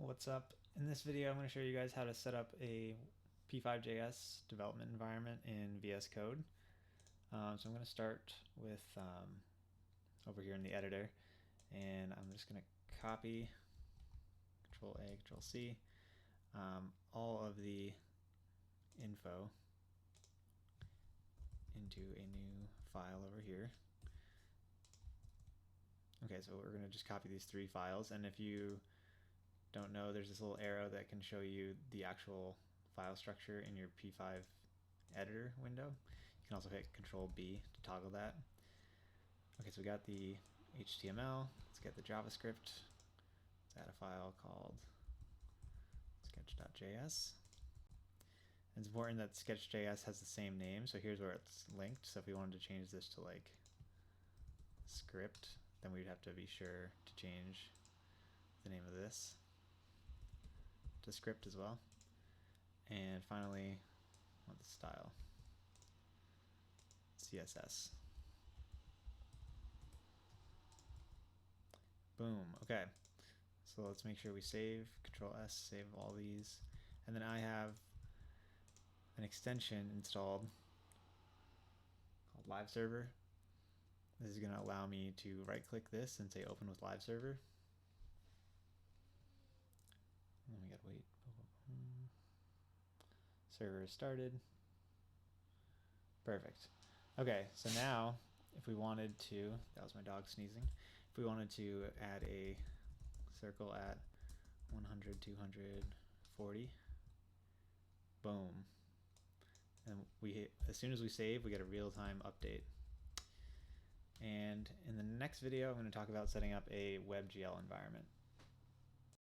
What's up? In this video, I'm going to show you guys how to set up a P5.js development environment in VS Code. So I'm going to start with over here in the editor, and I'm just going to copy Control-A, Control-C, all of the info into a new file over here. Okay, so we're going to just copy these three files, and if you don't know, there's this little arrow that can show you the actual file structure in your P5 editor window. You can also hit Control-B to toggle that. Okay, so we got the HTML. Let's get the JavaScript. Let's add a file called sketch.js. And it's important that sketch.js has the same name, so here's where it's linked. So if we wanted to change this to like script, then we'd have to be sure to change the name of this to script as well. And finally, I want the style, CSS. Boom. Okay, so let's make sure we save. Control-S, save all these. And then I have an extension installed called LiveServer. This is going to allow me to right-click this and say open with LiveServer. And we gotta wait. Server is started. Perfect. Okay, so now if we wanted to, that was my dog sneezing. If we wanted to add a circle at 100, 240, boom. And as soon as we save, we get a real-time update. And in the next video, I'm going to talk about setting up a WebGL environment.